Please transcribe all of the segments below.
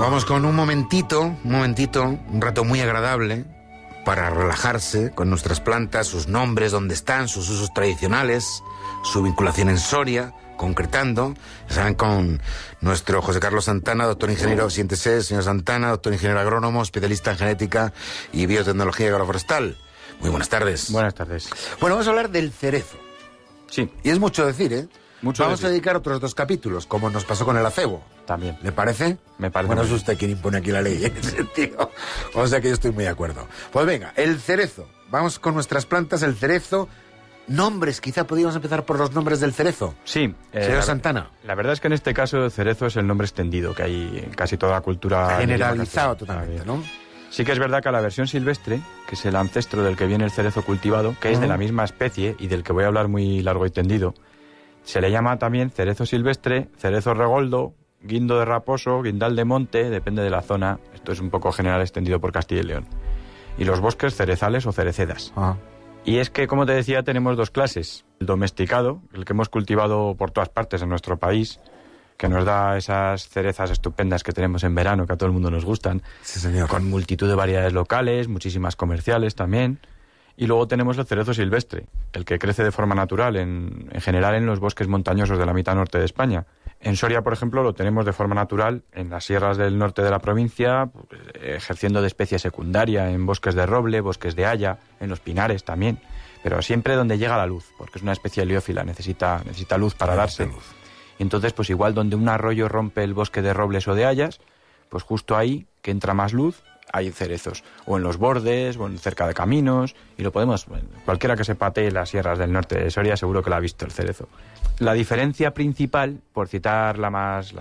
Vamos con un momentito, un rato muy agradable para relajarse con nuestras plantas, sus nombres, dónde están, sus usos tradicionales, su vinculación en Soria, concretando, ya saben, con nuestro José Carlos Santana, doctor ingeniero, siéntese, señor Santana, doctor ingeniero agrónomo, especialista en genética y biotecnología agroforestal. Muy buenas tardes. Buenas tardes. Bueno, vamos a hablar del cerezo. Sí. Y es mucho decir, ¿eh? Vamos a decir. dedicar otros 2 capítulos, como nos pasó con el acebo. También. ¿Le parece? Me parece. Bueno, es usted quien impone aquí la ley en ese sentido. O sea que yo estoy muy de acuerdo. Pues venga, el cerezo. Vamos con nuestras plantas, el cerezo. Nombres, quizá podríamos empezar por los nombres del cerezo. Sí. Señor Santana. La verdad es que en este caso el cerezo es el nombre extendido que hay en casi toda la cultura. Generalizado totalmente, ¿no? Sí que es verdad que a la versión silvestre, que es el ancestro del que viene el cerezo cultivado, que es de la misma especie y del que voy a hablar muy largo y tendido, se le llama también cerezo silvestre, cerezo regoldo, guindo de raposo, guindal de monte, depende de la zona. Esto es un poco general extendido por Castilla y León. Y los bosques cerezales o cerecedas. Y es que, como te decía, tenemos 2 clases. El domesticado, el que hemos cultivado por todas partes en nuestro país, que nos da esas cerezas estupendas que tenemos en verano, que a todo el mundo nos gustan. Sí, señor. Con multitud de variedades locales, muchísimas comerciales también. Y luego tenemos el cerezo silvestre, el que crece de forma natural, en general en los bosques montañosos de la mitad norte de España. En Soria, por ejemplo, lo tenemos de forma natural en las sierras del norte de la provincia, ejerciendo de especie secundaria en bosques de roble, bosques de haya, en los pinares también, pero siempre donde llega la luz, porque es una especie heliófila, necesita luz para darse. Y entonces, pues igual donde un arroyo rompe el bosque de robles o de hayas, pues justo ahí, que entra más luz, hay cerezos, o en los bordes, o cerca de caminos, y lo podemos, cualquiera que se patee las sierras del norte de Soria seguro que lo ha visto el cerezo. La diferencia principal, por citar la más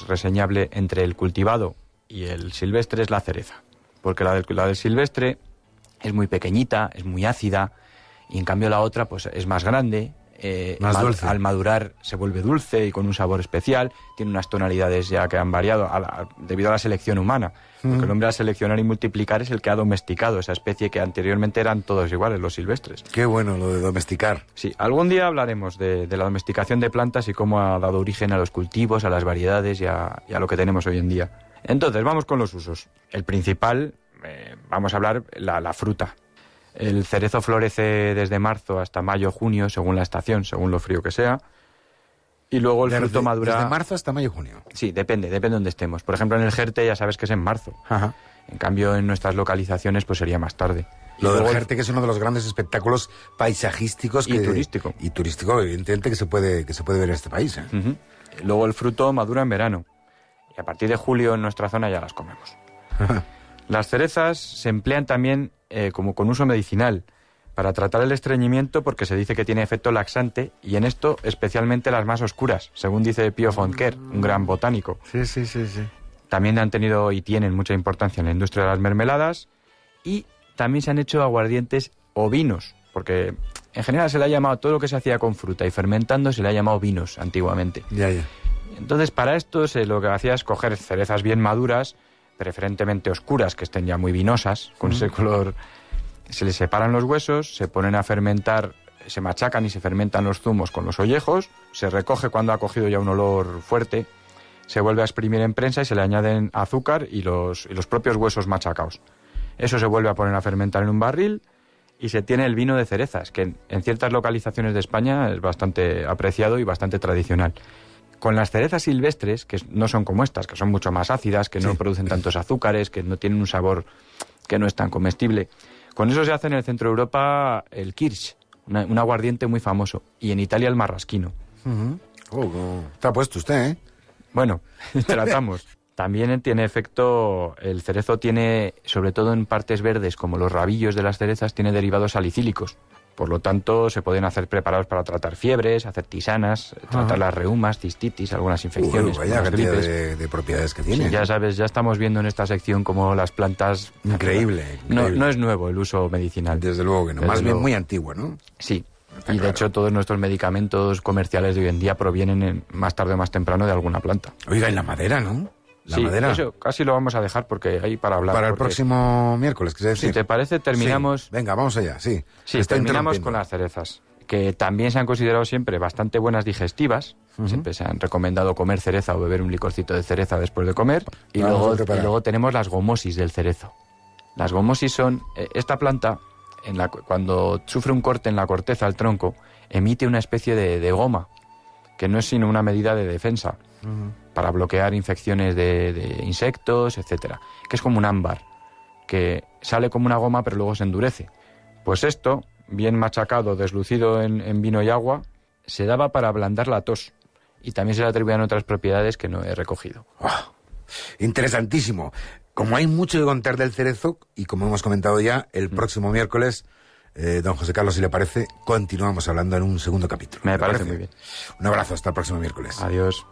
reseñable, entre el cultivado y el silvestre es la cereza, porque la del silvestre es muy pequeñita, es muy ácida, y en cambio la otra pues es más grande, más dulce. Al madurar se vuelve dulce y con un sabor especial, tiene unas tonalidades ya que han variado debido a la selección humana, porque el hombre al seleccionar y multiplicar es el que ha domesticado esa especie que anteriormente eran todos iguales, los silvestres. Qué bueno lo de domesticar. Sí, algún día hablaremos de la domesticación de plantas y cómo ha dado origen a los cultivos, a las variedades y a lo que tenemos hoy en día. Entonces, vamos con los usos. El principal, vamos a hablar la fruta. El cerezo florece desde marzo hasta mayo, junio, según la estación, según lo frío que sea. Y luego el fruto madura... Desde marzo hasta mayo, junio. Sí, depende de donde estemos. Por ejemplo, en el Jerte ya sabes que es en marzo. Ajá. En cambio, en nuestras localizaciones pues sería más tarde. Lo del Jerte, que es uno de los grandes espectáculos paisajísticos y turístico. Y turístico, evidentemente, que se puede ver en este país, ¿eh? Luego el fruto madura en verano. Y a partir de julio en nuestra zona ya las comemos. Las cerezas se emplean también como con uso medicinal para tratar el estreñimiento, porque se dice que tiene efecto laxante, y en esto especialmente las más oscuras, según dice Pío Fontquer, un gran botánico. Sí. También han tenido y tienen mucha importancia en la industria de las mermeladas, y también se han hecho aguardientes o vinos, porque en general se le ha llamado a todo lo que se hacía con fruta y fermentando, se le ha llamado vinos antiguamente. Ya. Entonces, para esto lo que hacía es coger cerezas bien maduras, preferentemente oscuras, que estén ya muy vinosas, con ese color. Se les separan los huesos, se ponen a fermentar, se machacan y se fermentan los zumos con los ollejos, se recoge cuando ha cogido ya un olor fuerte, se vuelve a exprimir en prensa y se le añaden azúcar y los propios huesos machacados. Eso se vuelve a poner a fermentar en un barril y se tiene el vino de cerezas, que en ciertas localizaciones de España es bastante apreciado y bastante tradicional. Con las cerezas silvestres, que no son como estas, que son mucho más ácidas, que no producen tantos azúcares, que no tienen un sabor que no es tan comestible, con eso se hace en el centro de Europa el kirsch, un aguardiente muy famoso, y en Italia el marrasquino. Está puesto usted, ¿eh? Bueno, tratamos. También tiene efecto, el cerezo tiene, sobre todo en partes verdes, como los rabillos de las cerezas, tiene derivados salicílicos. Por lo tanto, se pueden hacer preparados para tratar fiebres, hacer tisanas, tratar las reumas, cistitis, algunas infecciones. Vaya cantidad de propiedades que tiene. Sí, ya sabes, ya estamos viendo en esta sección cómo las plantas... Increíble. No es nuevo el uso medicinal. Desde luego que no, más bien muy antiguo, ¿no? Sí, y de hecho todos nuestros medicamentos comerciales de hoy en día provienen más tarde o más temprano de alguna planta. Oiga, y la madera, ¿no? La madera. Eso casi lo vamos a dejar porque hay para hablar. Para el próximo miércoles, quise decir. Si te parece, terminamos... Sí. Venga, vamos allá, sí. Sí, terminamos con las cerezas. que también se han considerado siempre bastante buenas digestivas. Siempre se han recomendado comer cereza o beber un licorcito de cereza después de comer. Y luego tenemos las gomosis del cerezo. Las gomosis son... esta planta, cuando sufre un corte en la corteza, el tronco, emite una especie de goma, que no es sino una medida de defensa para bloquear infecciones de insectos, etcétera, que es como un ámbar, que sale como una goma pero luego se endurece. Pues esto, bien machacado, deslucido en vino y agua, se daba para ablandar la tos, y también se le atribuían otras propiedades que no he recogido. ¡Wow! Interesantísimo. Como hay mucho que contar del cerezo, y como hemos comentado ya, el próximo miércoles, don José Carlos, si le parece, continuamos hablando en un segundo capítulo. Me parece muy bien. Un abrazo, hasta el próximo miércoles. Adiós.